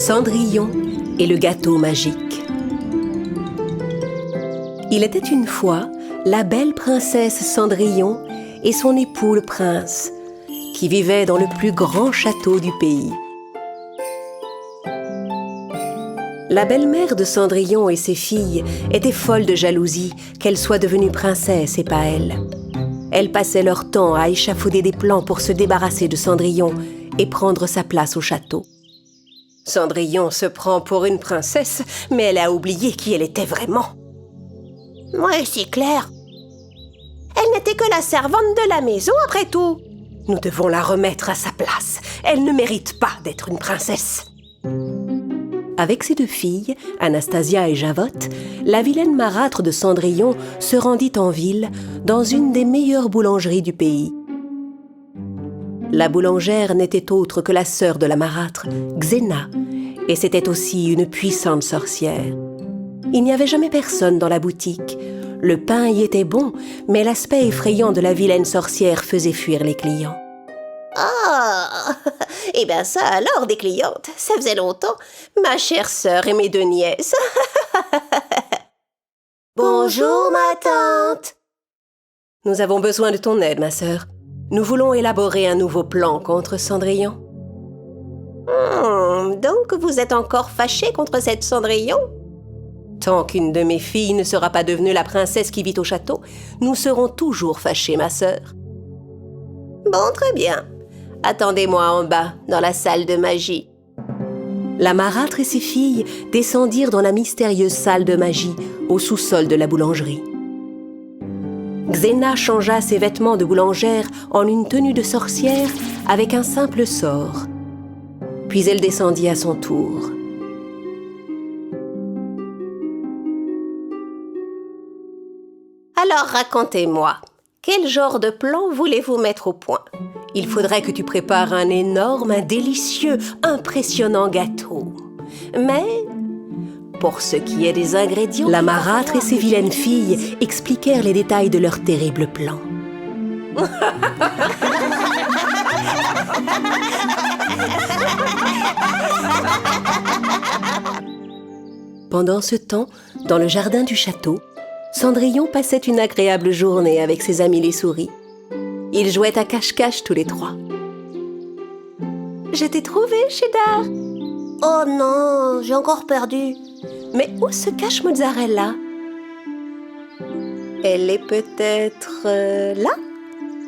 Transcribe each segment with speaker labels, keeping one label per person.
Speaker 1: Cendrillon et le gâteau magique. Il était une fois la belle princesse Cendrillon et son époux le prince, qui vivaient dans le plus grand château du pays. La belle-mère de Cendrillon et ses filles étaient folles de jalousie qu'elle soit devenue princesse et pas elle. Elles passaient leur temps à échafauder des plans pour se débarrasser de Cendrillon et prendre sa place au château. Cendrillon se prend pour une princesse, mais elle a oublié qui elle était vraiment.
Speaker 2: Oui, c'est clair. Elle n'était que la servante de la maison, après tout.
Speaker 1: Nous devons la remettre à sa place. Elle ne mérite pas d'être une princesse. Avec ses deux filles, Anastasia et Javotte, la vilaine marâtre de Cendrillon se rendit en ville, dans une des meilleures boulangeries du pays. La boulangère n'était autre que la sœur de la marâtre, Xena, et c'était aussi une puissante sorcière. Il n'y avait jamais personne dans la boutique. Le pain y était bon, mais l'aspect effrayant de la vilaine sorcière faisait fuir les clients.
Speaker 2: Ah, eh bien ça alors, des clientes, ça faisait longtemps. Ma chère sœur et mes deux nièces. Bonjour, ma tante.
Speaker 1: Nous avons besoin de ton aide, ma sœur. Nous voulons élaborer un nouveau plan contre Cendrillon.
Speaker 2: Donc vous êtes encore fâchée contre cette Cendrillon?
Speaker 1: Tant qu'une de mes filles ne sera pas devenue la princesse qui vit au château, nous serons toujours fâchés, ma sœur.
Speaker 2: Bon, très bien. Attendez-moi en bas, dans la salle de magie.
Speaker 1: La marâtre et ses filles descendirent dans la mystérieuse salle de magie, au sous-sol de la boulangerie. Xena changea ses vêtements de boulangère en une tenue de sorcière avec un simple sort. Puis elle descendit à son tour.
Speaker 2: Alors racontez-moi, quel genre de plan voulez-vous mettre au point?
Speaker 1: Il faudrait que tu prépares un énorme, un délicieux, impressionnant gâteau. Mais, pour ce qui est des ingrédients, la marâtre et ses vilaines filles expliquèrent les détails de leur terrible plan. Pendant ce temps, dans le jardin du château, Cendrillon passait une agréable journée avec ses amis les souris. Ils jouaient à cache-cache tous les trois. « Je t'ai trouvé, Cheddar !»«
Speaker 2: Oh non, j'ai encore perdu. »«
Speaker 1: Mais où se cache Mozzarella ?»« Elle est peut-être là ?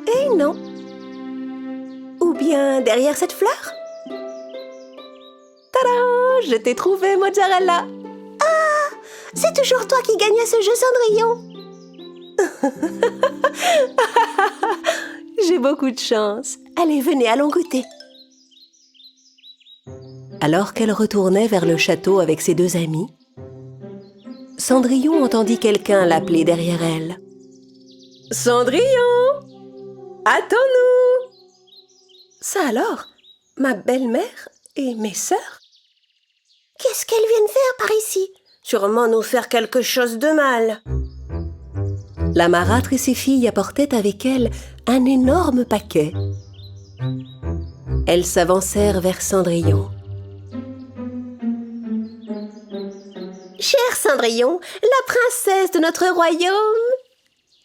Speaker 1: Eh non !»« Ou bien derrière cette fleur ?»« Tada ! Je t'ai trouvé, Mozzarella !»«
Speaker 2: Ah, c'est toujours toi qui gagnais ce jeu, Cendrillon !»
Speaker 1: J'ai beaucoup de chance. Allez, venez, allons goûter. Alors qu'elle retournait vers le château avec ses deux amis, Cendrillon entendit quelqu'un l'appeler derrière elle. « Cendrillon, attends-nous !»« Ça alors, ma belle-mère et mes sœurs ?»
Speaker 2: Qu'est-ce qu'elles viennent faire par ici? Sûrement nous faire quelque chose de mal.
Speaker 1: La marâtre et ses filles apportaient avec elles un énorme paquet. Elles s'avancèrent vers Cendrillon.
Speaker 2: Chère Cendrillon, la princesse de notre royaume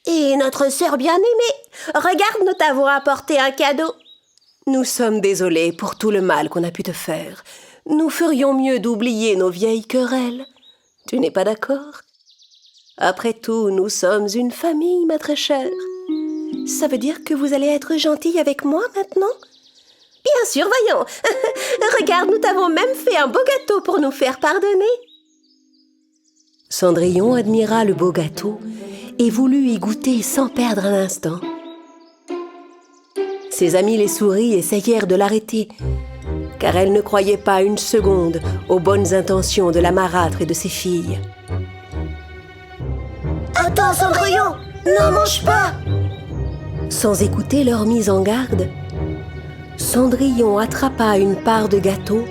Speaker 2: et notre sœur bien-aimée, regarde, nous t'avons apporté un cadeau.
Speaker 1: Nous sommes désolés pour tout le mal qu'on a pu te faire. Nous ferions mieux d'oublier nos vieilles querelles. Tu n'es pas d'accord ? Après tout, nous sommes une famille, ma très chère. Ça veut dire que vous allez être gentille avec moi maintenant ?
Speaker 2: Bien sûr, voyons. Regarde, nous t'avons même fait un beau gâteau pour nous faire pardonner.
Speaker 1: Cendrillon admira le beau gâteau et voulut y goûter sans perdre un instant. Ses amis les souris essayèrent de l'arrêter, car elles ne croyaient pas une seconde aux bonnes intentions de la marâtre et de ses filles.
Speaker 2: Attends, Cendrillon, n'en mange pas!
Speaker 1: Sans écouter leur mise en garde, Cendrillon attrapa une part de gâteau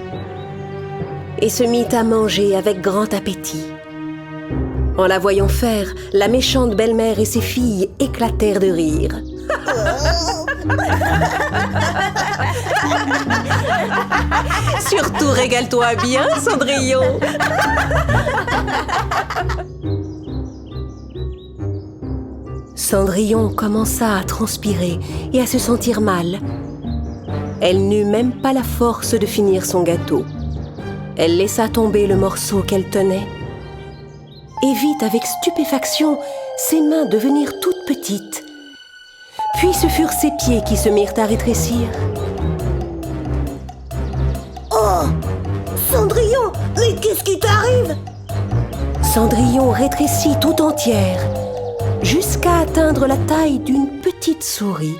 Speaker 1: et se mit à manger avec grand appétit. En la voyant faire, la méchante belle-mère et ses filles éclatèrent de rire. Surtout régale-toi bien, Cendrillon. Cendrillon commença à transpirer et à se sentir mal. Elle n'eut même pas la force de finir son gâteau. Elle laissa tomber le morceau qu'elle tenait et vit avec stupéfaction ses mains devenir toutes petites. Puis ce furent ses pieds qui se mirent à rétrécir.
Speaker 2: Oh, Cendrillon, mais qu'est-ce qui t'arrive?
Speaker 1: Cendrillon rétrécit tout entière, jusqu'à atteindre la taille d'une petite souris.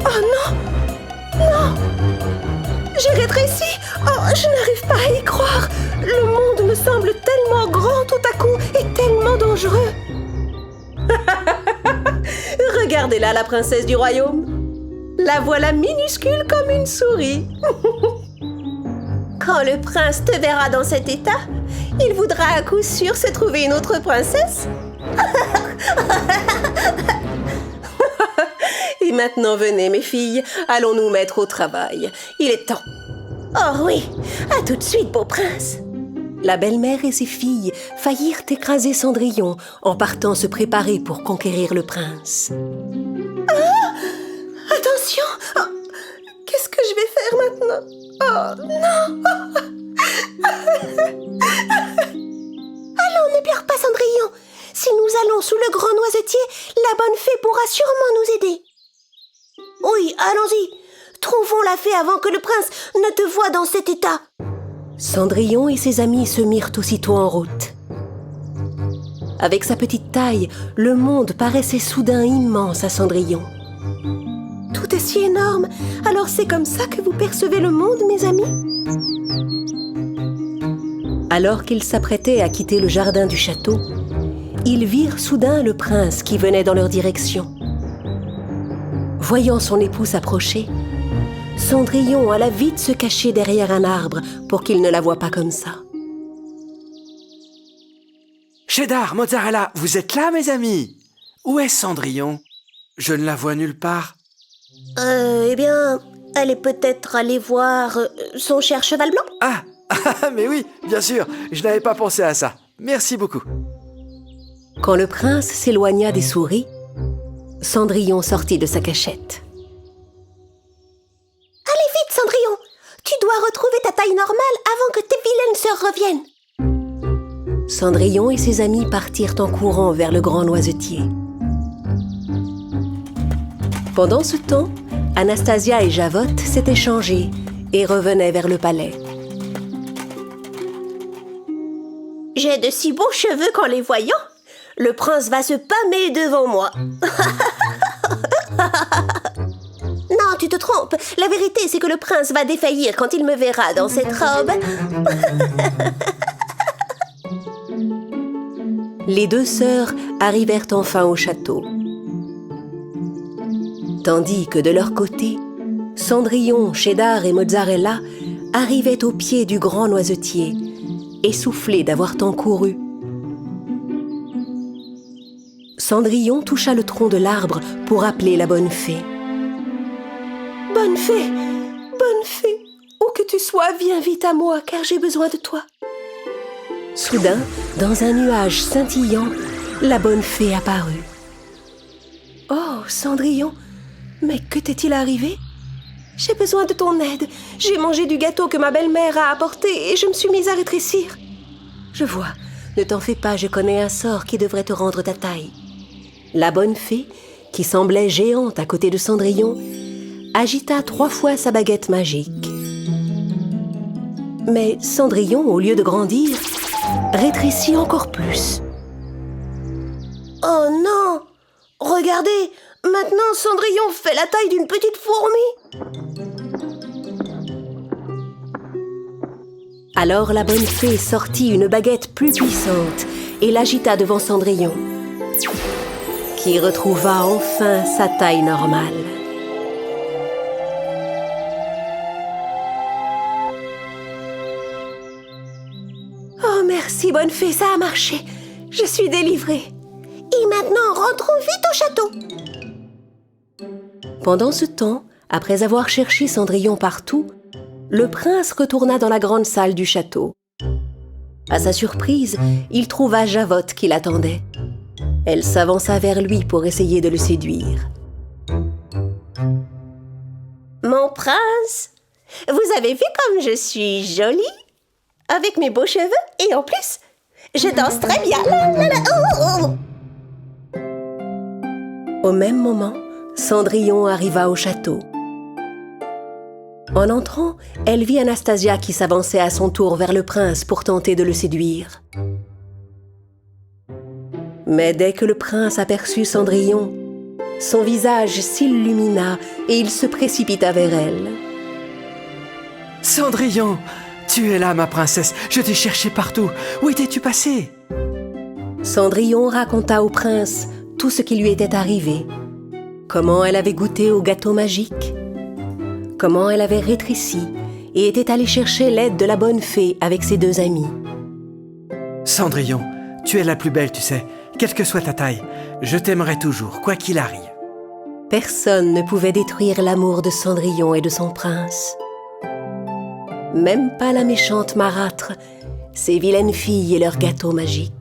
Speaker 2: Oh non! Non! J'ai rétréci! Oh, je n'arrive pas à y croire! Le monde me semble tellement grand tout à coup et tellement dangereux!
Speaker 1: Regardez-là, la princesse du royaume. La voilà minuscule comme une souris.
Speaker 2: Quand le prince te verra dans cet état, il voudra à coup sûr se trouver une autre princesse.
Speaker 1: Et maintenant, venez, mes filles, allons nous mettre au travail. Il est temps.
Speaker 2: Oh oui, à tout de suite, beau prince.
Speaker 1: La belle-mère et ses filles faillirent écraser Cendrillon en partant se préparer pour conquérir le prince.
Speaker 2: Attention! Oh, qu'est-ce que je vais faire maintenant? Oh non! Allons, ne pleure pas, Cendrillon. Si nous allons sous le grand noisetier, la bonne fée pourra sûrement nous aider. Oui, allons-y. Trouvons la fée avant que le prince ne te voie dans cet état.
Speaker 1: Cendrillon et ses amis se mirent aussitôt en route. Avec sa petite taille, le monde paraissait soudain immense à Cendrillon.
Speaker 2: Tout est si énorme. Alors c'est comme ça que vous percevez le monde, mes amis?
Speaker 1: Alors qu'ils s'apprêtaient à quitter le jardin du château, ils virent soudain le prince qui venait dans leur direction. Voyant son époux s'approcher, Cendrillon alla vite se cacher derrière un arbre pour qu'il ne la voie pas comme ça.
Speaker 3: Cheddar, Mozzarella, vous êtes là, mes amis? Où est Cendrillon? Je ne la vois nulle part.
Speaker 2: Eh bien, elle est peut-être allée voir son cher cheval blanc.
Speaker 3: Ah, mais oui, bien sûr, je n'avais pas pensé à ça. Merci beaucoup.
Speaker 1: Quand le prince s'éloigna des souris, Cendrillon sortit de sa cachette.
Speaker 2: Allez vite, Cendrillon! Tu dois retrouver ta taille normale avant que tes vilaines sœurs reviennent.
Speaker 1: Cendrillon et ses amis partirent en courant vers le grand noisetier. Pendant ce temps, Anastasia et Javotte s'étaient changées et revenaient vers le palais.
Speaker 2: J'ai de si beaux cheveux qu'en les voyant, le prince va se pâmer devant moi. Non, tu te trompes. La vérité, c'est que le prince va défaillir quand il me verra dans cette robe.
Speaker 1: Les deux sœurs arrivèrent enfin au château. Tandis que de leur côté, Cendrillon, Cheddar et Mozzarella arrivaient au pied du grand noisetier, essoufflés d'avoir tant couru. Cendrillon toucha le tronc de l'arbre pour appeler la bonne fée.
Speaker 2: « Bonne fée, où que tu sois, viens vite à moi, car j'ai besoin de toi. »
Speaker 1: Soudain, dans un nuage scintillant, la bonne fée apparut.
Speaker 2: « Oh, Cendrillon, mais que t'est-il arrivé? J'ai besoin de ton aide. J'ai mangé du gâteau que ma belle-mère a apporté et je me suis mise à rétrécir. »
Speaker 1: Je vois. Ne t'en fais pas, je connais un sort qui devrait te rendre ta taille. La bonne fée, qui semblait géante à côté de Cendrillon, agita 3 fois sa baguette magique. Mais Cendrillon, au lieu de grandir, rétrécit encore plus.
Speaker 2: Oh non! Regardez, maintenant Cendrillon fait la taille d'une petite fourmi.
Speaker 1: Alors la bonne fée sortit une baguette plus puissante et l'agita devant Cendrillon, qui retrouva enfin sa taille normale.
Speaker 2: Oh merci, bonne fée, ça a marché. Je suis délivrée. Et maintenant, rentrons vite au château.
Speaker 1: Pendant ce temps, après avoir cherché Cendrillon partout, le prince retourna dans la grande salle du château. À sa surprise, il trouva Javotte qui l'attendait. Elle s'avança vers lui pour essayer de le séduire.
Speaker 2: « Mon prince, vous avez vu comme je suis jolie? Avec mes beaux cheveux et en plus, je danse très bien.
Speaker 1: Au même moment, Cendrillon arriva au château. En entrant, elle vit Anastasia qui s'avançait à son tour vers le prince pour tenter de le séduire. Mais dès que le prince aperçut Cendrillon, son visage s'illumina et il se précipita vers elle.
Speaker 3: « Cendrillon, tu es là, ma princesse. Je t'ai cherché partout. Où étais-tu passée ?»
Speaker 1: Cendrillon raconta au prince tout ce qui lui était arrivé. Comment elle avait goûté au gâteau magique, comment elle avait rétréci et était allée chercher l'aide de la bonne fée avec ses 2 amis.
Speaker 3: « Cendrillon, tu es la plus belle, tu sais. Quelle que soit ta taille, je t'aimerai toujours, quoi qu'il arrive. »
Speaker 1: Personne ne pouvait détruire l'amour de Cendrillon et de son prince. Même pas la méchante marâtre, ces vilaines filles et leur gâteau magique.